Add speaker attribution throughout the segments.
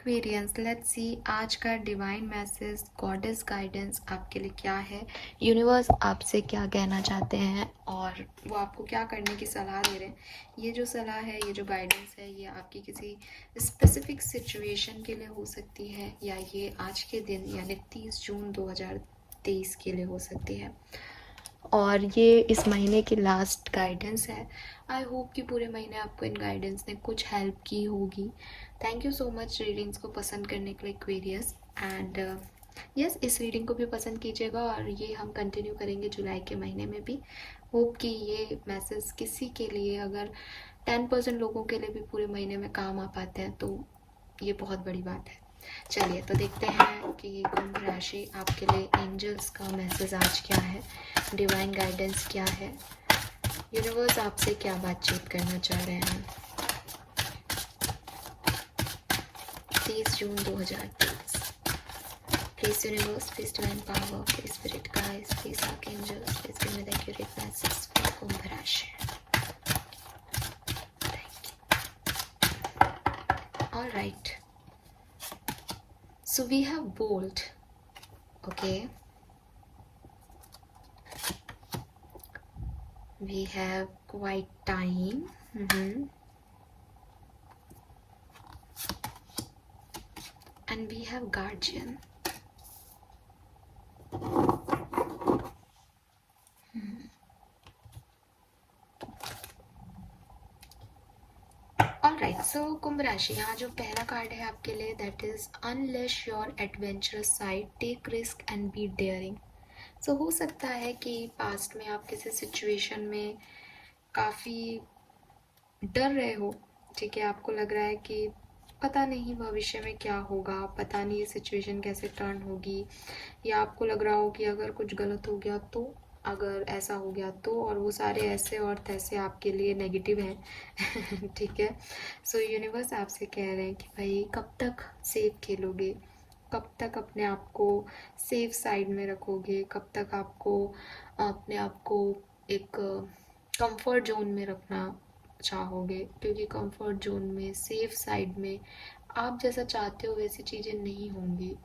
Speaker 1: Aquarians, let's see आज का divine message, goddess guidance आपके लिए क्या है। यूनिवर्स आपसे क्या कहना चाहते हैं और वो आपको क्या करने की सलाह दे रहे हैं। ये जो सलाह है, ये जो गाइडेंस है, ये आपकी किसी स्पेसिफिक सिचुएशन के लिए हो सकती है या ये आज के दिन यानी 30 जून 2023 के लिए हो सकती है। और ये इस महीने की लास्ट गाइडेंस है। आई होप कि पूरे महीने आपको इन गाइडेंस ने कुछ हेल्प की होगी। Thank you so much readings को पसंद करने के लिए एक्वेरियस। एंड यस, इस रीडिंग को भी पसंद कीजिएगा और ये हम कंटिन्यू करेंगे जुलाई के महीने में भी। होप कि ये मैसेज किसी के लिए, अगर 10% लोगों के लिए भी पूरे महीने में काम आ पाते हैं तो ये बहुत बड़ी बात है। चलिए तो देखते हैं कि कुंभ राशि आपके लिए एंजल्स का मैसेज आज क्या है, डिवाइन गाइडेंस क्या है, यूनिवर्स आपसे क्या बातचीत करना चाह रहे हैं। 30 June 2023। Please universe, please divine power, please spirit guides, please archangels, please give me the accurate message for Kumbh rashi. Thank you. Alright, so we have bold, okay, we have quite time, and we have guardian. Alright, so Kumbh राशि, यहाँ जो पहला card है आपके लिए, that is unleash your adventurous side, take risk and be daring. So हो सकता है कि पास्ट में आप किसी सिचुएशन में काफ़ी डर रहे हो, ठीक है। आपको लग रहा है कि पता नहीं भविष्य में क्या होगा, पता नहीं ये सिचुएशन कैसे टर्न होगी, या आपको लग रहा हो कि अगर कुछ गलत हो गया तो, अगर ऐसा हो गया तो, और वो सारे ऐसे और तैसे आपके लिए नेगेटिव हैं ठीक है। सो यूनिवर्स आपसे कह रहे हैं कि भाई कब तक सेफ खेलोगे, कब तक अपने आप को सेफ साइड में रखोगे, कब तक आपको अपने आप को एक कंफर्ट जोन में रखना चाहोगे, क्योंकि कंफर्ट जोन में, सेफ साइड में आप जैसा चाहते हो वैसी चीज़ें नहीं होंगी।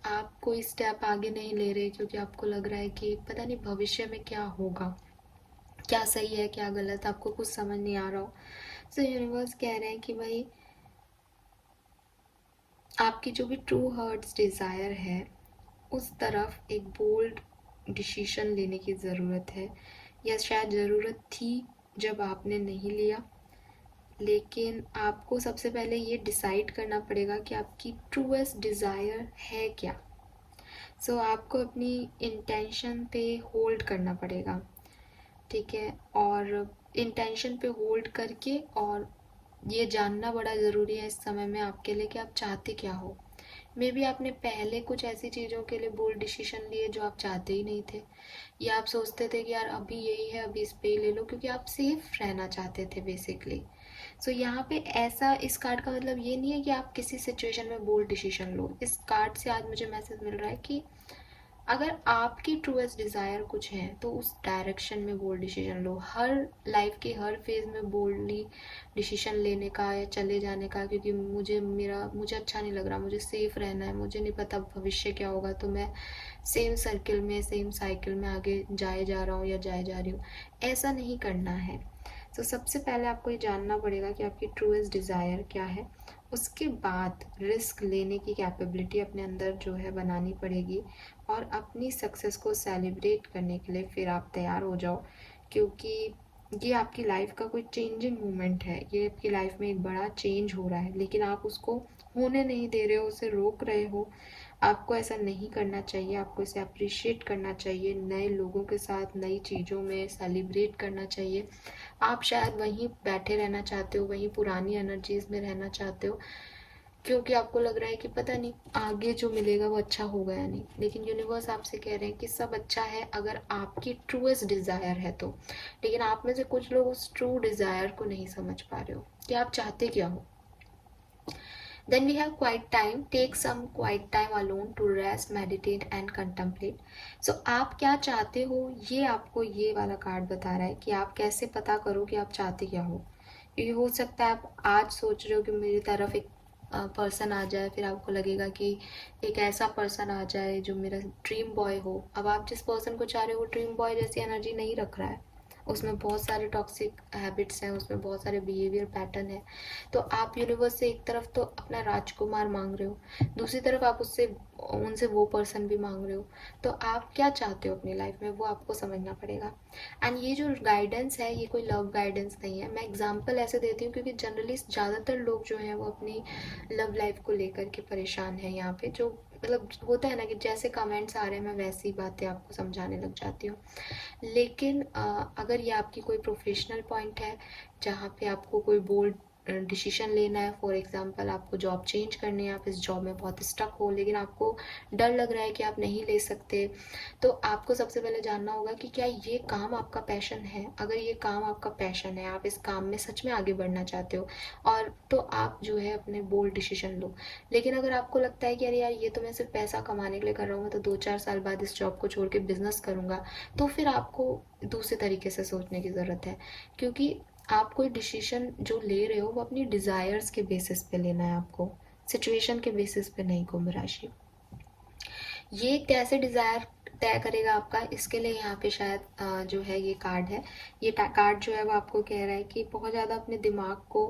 Speaker 1: आप कोई स्टेप आगे नहीं ले रहे क्योंकि आपको लग रहा है कि पता नहीं भविष्य में क्या होगा, क्या सही है क्या गलत, आपको कुछ समझ नहीं आ रहा हो। सो यूनिवर्स कह रहे हैं कि भाई आपकी जो भी ट्रू हार्ट्स डिज़ायर है उस तरफ एक बोल्ड डिसीजन लेने की ज़रूरत है, या शायद ज़रूरत थी जब आपने नहीं लिया। लेकिन आपको सबसे पहले ये डिसाइड करना पड़ेगा कि आपकी ट्रूएस्ट डिज़ायर है क्या। सो आपको अपनी इंटेंशन पे होल्ड करना पड़ेगा, ठीक है। और इंटेंशन पे होल्ड करके, और ये जानना बड़ा ज़रूरी है इस समय में आपके लिए कि आप चाहते क्या हो। मे बी आपने पहले कुछ ऐसी चीज़ों के लिए बोल्ड डिसीजन लिए जो आप चाहते ही नहीं थे, या आप सोचते थे कि यार अभी यही है, अभी इस पे ही ले लो, क्योंकि आप सेफ रहना चाहते थे बेसिकली। सो यहाँ पे ऐसा, इस कार्ड का मतलब ये नहीं है कि आप किसी सिचुएशन में बोल्ड डिसीजन लो। इस कार्ड से आज मुझे मैसेज मिल रहा है कि अगर आपकी ट्रूएस्ट डिज़ायर कुछ है तो उस डायरेक्शन में बोल्ड डिसीजन लो। हर लाइफ के हर फेज़ में बोल्डली डिसीजन लेने का या चले जाने का, क्योंकि मुझे अच्छा नहीं लग रहा, मुझे सेफ रहना है, मुझे नहीं पता भविष्य क्या होगा, तो मैं सेम सर्किल में, सेम साइकिल में आगे जाए जा रहा हूँ या जाए जा रही हूँ। ऐसा नहीं करना है। तो सबसे पहले आपको ये जानना पड़ेगा कि आपकी ट्रूएस्ट डिज़ायर क्या है। उसके बाद रिस्क लेने की कैपेबिलिटी अपने अंदर जो है बनानी पड़ेगी, और अपनी सक्सेस को सेलिब्रेट करने के लिए फिर आप तैयार हो जाओ, क्योंकि ये आपकी लाइफ का कोई चेंजिंग मोमेंट है। ये आपकी लाइफ में एक बड़ा चेंज हो रहा है, लेकिन आप उसको होने नहीं दे रहे हो, उसे रोक रहे हो। आपको ऐसा नहीं करना चाहिए, आपको इसे अप्रिशिएट करना चाहिए, नए लोगों के साथ नई चीज़ों में सेलिब्रेट करना चाहिए। आप शायद वहीं बैठे रहना चाहते हो, वहीं पुरानी एनर्जीज में रहना चाहते हो, क्योंकि आपको लग रहा है कि पता नहीं आगे जो मिलेगा वो अच्छा होगा या नहीं। लेकिन यूनिवर्स आपसे कह रहे हैं कि सब अच्छा है अगर आपकी ट्रूएस्ट डिज़ायर है तो। लेकिन आप में से कुछ लोग उस ट्रू डिज़ायर को नहीं समझ पा रहे हो कि आप चाहते क्या हो। Then we have quiet time. Take some quiet time alone to rest, meditate and contemplate. So आप क्या चाहते हो, ये आपको ये वाला कार्ड बता रहा है कि आप कैसे पता करो कि आप चाहते क्या हो। ये हो सकता है आप आज सोच रहे हो कि मेरी तरफ एक पर्सन आ जाए, फिर आपको लगेगा कि एक ऐसा पर्सन आ जाए जो मेरा ड्रीम बॉय हो। अब आप जिस पर्सन को चाह रहे हो वो ड्रीम बॉय जैसी एनर्जी नहीं रख रहा है, उसमें बहुत सारे टॉक्सिक हैबिट्स हैं, उसमें बहुत सारे बिहेवियर पैटर्न है। तो आप यूनिवर्स से एक तरफ तो अपना राजकुमार मांग रहे हो, दूसरी तरफ आप उससे उनसे वो पर्सन भी मांग रहे हो। तो आप क्या चाहते हो अपनी लाइफ में, वो आपको समझना पड़ेगा। एंड ये जो गाइडेंस है ये कोई लव गाइडेंस नहीं है। मैं एग्जांपल ऐसे देती हूँ क्योंकि जनरली ज़्यादातर लोग जो हैं वो अपनी लव लाइफ को लेकर के परेशान हैं। यहाँ पे जो मतलब होता है ना कि जैसे कमेंट्स आ रहे हैं मैं वैसी बातें आपको समझाने लग जाती हूँ। लेकिन अगर ये आपकी कोई प्रोफेशनल पॉइंट है जहाँ पे आपको कोई बोल्ड डिसीजन लेना है, फॉर एग्जांपल आपको जॉब चेंज करनी है, आप इस जॉब में बहुत स्टक हो लेकिन आपको डर लग रहा है कि आप नहीं ले सकते, तो आपको सबसे पहले जानना होगा कि क्या ये काम आपका पैशन है। अगर ये काम आपका पैशन है, आप इस काम में सच में आगे बढ़ना चाहते हो, और तो आप जो है अपने बोल्ड डिसीजन लो। लेकिन अगर आपको लगता है कि अरे यार ये तो मैं सिर्फ पैसा कमाने के लिए कर रहा हूँ, मैं तो 2-4 साल बाद इस जॉब को छोड़ के बिजनेस करूँगा, तो फिर आपको दूसरे तरीके से सोचने की ज़रूरत है। क्योंकि आप कोई डिसीजन जो ले रहे हो वो अपनी डिज़ायर्स के बेसिस पे लेना है आपको, सिचुएशन के बेसिस पे नहीं। कुंभ राशि ये कैसे डिज़ायर तय करेगा आपका, इसके लिए यहाँ पे शायद जो है ये कार्ड है, ये कार्ड जो है वो आपको कह रहा है कि बहुत ज़्यादा अपने दिमाग को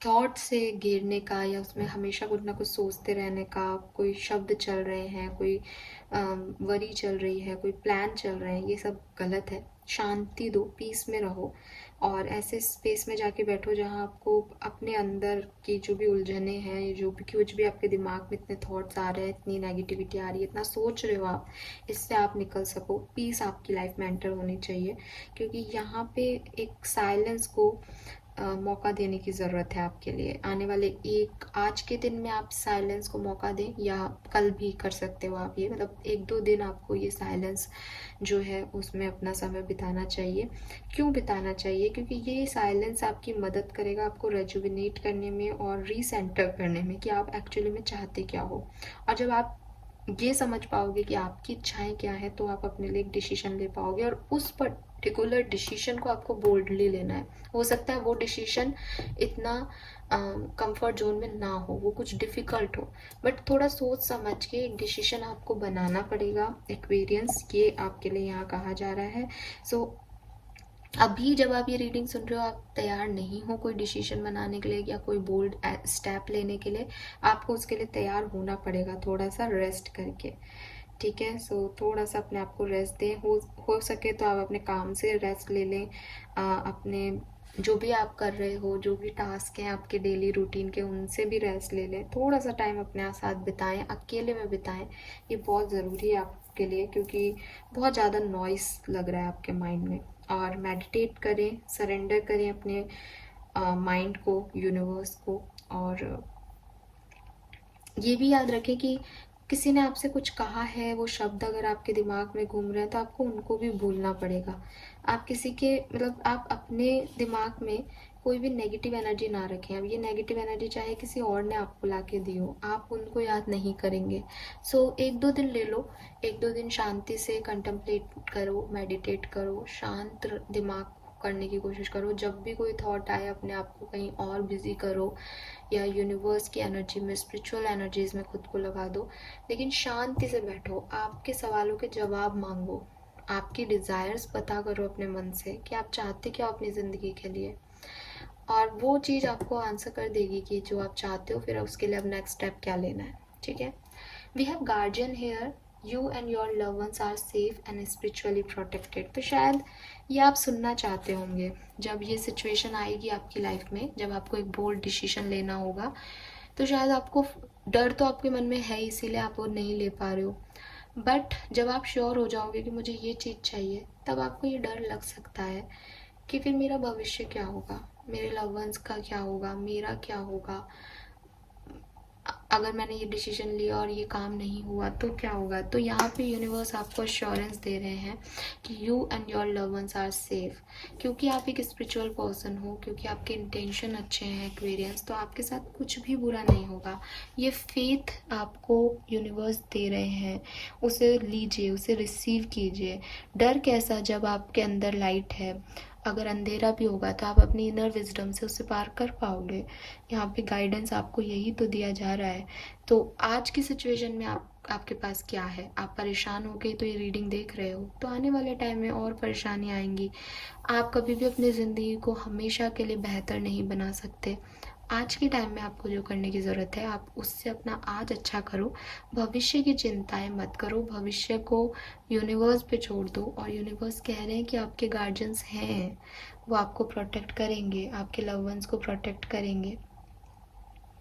Speaker 1: थॉट से घेरने का, या उसमें हमेशा कुछ ना कुछ सोचते रहने का, कोई शब्द चल रहे हैं, कोई वरी चल रही है, कोई प्लान चल रहे हैं, ये सब गलत है। शांति दो, पीस में रहो, और ऐसे स्पेस में जाके बैठो जहाँ आपको अपने अंदर की जो भी उलझने हैं, जो भी कुछ भी आपके दिमाग में इतने थॉट्स आ रहे हैं, इतनी नेगेटिविटी आ रही है, इतना सोच रहे हो आप, इससे आप निकल सको। पीस आपकी लाइफ में एंटर होनी चाहिए, क्योंकि यहाँ पे एक साइलेंस को मौका देने की ज़रूरत है आपके लिए। आने वाले आज के दिन में आप साइलेंस को मौका दें, या कल भी कर सकते हो आप ये, मतलब 1-2 दिन आपको ये साइलेंस जो है उसमें अपना समय बिताना चाहिए। क्यों बिताना चाहिए? क्योंकि ये साइलेंस आपकी मदद करेगा आपको रेजुविनेट करने में और रीसेंटर करने में कि आप एक्चुअली में चाहते क्या हो। और जब आप ये समझ पाओगे कि आपकी इच्छाएं क्या है, तो आप अपने लिए एक डिसीजन ले पाओगे, और उस पर्टिकुलर डिसीजन को आपको बोल्डली लेना है। हो सकता है वो डिसीजन इतना कंफर्ट जोन में ना हो, वो कुछ डिफ़िकल्ट हो, बट थोड़ा सोच समझ के एक डिसीजन आपको बनाना पड़ेगा। एक्वेरियंस ये आपके लिए यहाँ कहा जा रहा है। सो अभी जब आप ये रीडिंग सुन रहे हो, आप तैयार नहीं हो कोई डिसीजन बनाने के लिए या कोई बोल्ड स्टेप लेने के लिए, आपको उसके लिए तैयार होना पड़ेगा थोड़ा सा रेस्ट करके। ठीक है, सो थोड़ा सा अपने आप को रेस्ट दें। हो सके तो आप अपने काम से रेस्ट ले लें, अपने जो भी आप कर रहे हो, जो भी टास्क हैं आपके डेली रूटीन के, उनसे भी रेस्ट ले लें। थोड़ा सा टाइम अपने साथ बिताएं, अकेले में बिताएं, ये बहुत ज़रूरी है आपके लिए, क्योंकि बहुत ज़्यादा नॉइस लग रहा है आपके माइंड में। और मेडिटेट करें, सरेंडर करें अपने माइंड को यूनिवर्स को। और ये भी याद रखें कि किसी ने आपसे कुछ कहा है, वो शब्द अगर आपके दिमाग में घूम रहे हैं तो आपको उनको भी भूलना पड़ेगा। आप किसी के मतलब आप अपने दिमाग में कोई भी नेगेटिव एनर्जी ना रखें। अब ये नेगेटिव एनर्जी चाहे किसी और ने आपको ला के दी हो, आप उनको याद नहीं करेंगे। सो 1-2 दिन ले लो, 1-2 दिन शांति से कंtemplate करो, मेडिटेट करो, शांत दिमाग करने की कोशिश करो। जब भी कोई थॉट आए अपने आप को कहीं और बिजी करो, या यूनिवर्स की एनर्जी में, स्पिरिचुअल एनर्जीज में खुद को लगा दो, लेकिन शांति से बैठो, आपके सवालों के जवाब मांगो, आपकी डिज़ायर्स पता करो अपने मन से कि आप चाहते क्या हो अपनी ज़िंदगी के लिए, और वो चीज़ आपको आंसर कर देगी कि जो आप चाहते हो, फिर उसके लिए अब नेक्स्ट स्टेप क्या लेना है। ठीक है, we have guardian here, you and your love ones are safe and spiritually protected. तो शायद ये आप सुनना चाहते होंगे जब ये सिचुएशन आएगी आपकी लाइफ में, जब आपको एक बोल्ड डिसीजन लेना होगा, तो शायद आपको डर तो आपके मन में है, इसीलिए आप वो नहीं ले पा रहे हो। बट जब आप श्योर हो जाओगे कि मुझे ये चीज़ चाहिए, तब आपको ये डर लग सकता है कि फिर मेरा भविष्य क्या होगा, मेरे लव वंस का क्या होगा, मेरा क्या होगा, अगर मैंने ये डिसीजन लिया और ये काम नहीं हुआ तो क्या होगा। तो यहाँ पे यूनिवर्स आपको अश्योरेंस दे रहे हैं कि you and your love ones are safe, क्योंकि आप एक स्पिरिचुअल पर्सन हो, क्योंकि आपके इंटेंशन अच्छे हैं एक्वेरियंस, तो आपके साथ कुछ भी बुरा नहीं होगा। ये फेथ आपको यूनिवर्स दे रहे हैं, उसे लीजिए, उसे रिसीव कीजिए। डर कैसा जब आपके अंदर लाइट है, अगर अंधेरा भी होगा तो आप अपनी इनर विजडम से उसे पार कर पाओगे। यहाँ पे गाइडेंस आपको यही तो दिया जा रहा है। तो आज की सिचुएशन में आपके पास क्या है? आप परेशान हो गए तो ये रीडिंग देख रहे हो, तो आने वाले टाइम में और परेशानी आएंगी। आप कभी भी अपनी ज़िंदगी को हमेशा के लिए बेहतर नहीं बना सकते। आज के टाइम में आपको जो करने की ज़रूरत है, आप उससे अपना आज अच्छा करो। भविष्य की चिंताएं मत करो, भविष्य को यूनिवर्स पे छोड़ दो। और यूनिवर्स कह रहे हैं कि आपके गार्जियंस हैं, वो आपको प्रोटेक्ट करेंगे, आपके लव वंस को प्रोटेक्ट करेंगे।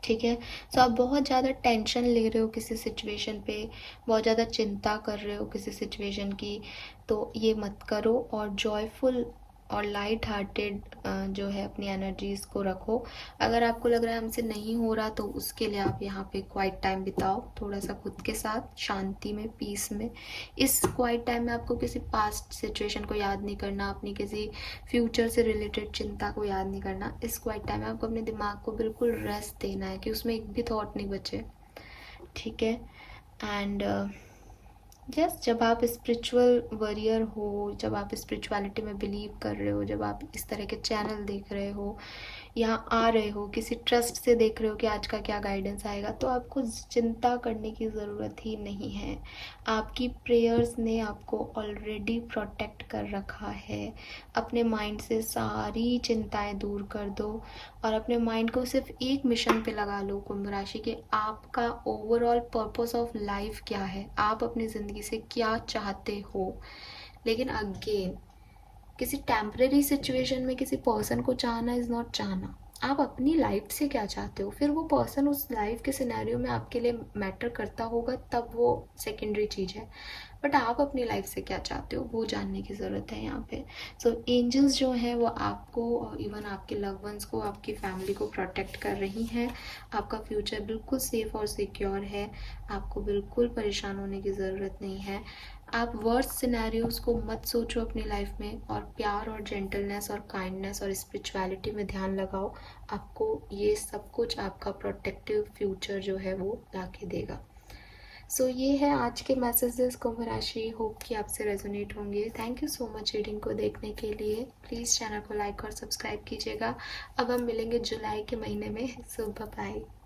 Speaker 1: ठीक है। सो आप बहुत ज़्यादा टेंशन ले रहे हो किसी सिचुएशन पे, बहुत ज़्यादा चिंता कर रहे हो किसी सिचुएशन की, तो ये मत करो। और जॉयफुल और लाइट हार्टेड जो है अपनी एनर्जीज़ को रखो। अगर आपको लग रहा है हमसे नहीं हो रहा, तो उसके लिए आप यहाँ पे क्वाइट टाइम बिताओ थोड़ा सा खुद के साथ, शांति में, पीस में। इस क्वाइट टाइम में आपको किसी पास्ट सिचुएशन को याद नहीं करना, अपनी किसी फ्यूचर से रिलेटेड चिंता को याद नहीं करना। इस क्वाइट टाइम में आपको अपने दिमाग को बिल्कुल रेस्ट देना है कि उसमें एक भी थॉट नहीं बचे। ठीक है। एंड यस, जब आप स्पिरिचुअल वॉरियर हो, जब आप स्पिरिचुअलिटी में बिलीव कर रहे हो, जब आप इस तरह के चैनल देख रहे हो, यहाँ आ रहे हो, किसी ट्रस्ट से देख रहे हो कि आज का क्या गाइडेंस आएगा, तो आपको चिंता करने की ज़रूरत ही नहीं है। आपकी प्रेयर्स ने आपको ऑलरेडी प्रोटेक्ट कर रखा है। अपने माइंड से सारी चिंताएं दूर कर दो और अपने माइंड को सिर्फ एक मिशन पे लगा लो, कुंभ राशि के। आपका ओवरऑल पर्पस ऑफ लाइफ क्या है? आप अपनी ज़िंदगी से क्या चाहते हो? लेकिन अगेन, किसी टेम्परेरी सिचुएशन में किसी पर्सन को चाहना इज़ नॉट चाहना। आप अपनी लाइफ से क्या चाहते हो? फिर वो पर्सन उस लाइफ के सिनेरियो में आपके लिए मैटर करता होगा, तब वो सेकेंडरी चीज़ है। बट आप अपनी लाइफ से क्या चाहते हो, वो जानने की ज़रूरत है यहाँ पे। सो एंजल्स जो हैं वो आपको और इवन आपके लव वंस को, आपकी फैमिली को प्रोटेक्ट कर रही हैं। आपका फ्यूचर बिल्कुल सेफ और सिक्योर है। आपको बिल्कुल परेशान होने की ज़रूरत नहीं है। आप वर्स्ट सिनेरियोज को मत सोचो अपनी लाइफ में, और प्यार और जेंटलनेस और काइंडनेस और स्पिरिचुअलिटी में ध्यान लगाओ। आपको ये सब कुछ आपका प्रोटेक्टिव फ्यूचर जो है वो ला के देगा। सो ये है आज के मैसेजेस कुंभ राशि। होप कि आपसे रेजोनेट होंगे। Thank you so much reading को देखने के लिए। प्लीज़ चैनल को लाइक और सब्सक्राइब कीजिएगा। अब हम मिलेंगे जुलाई के महीने में। सो बाय बाय।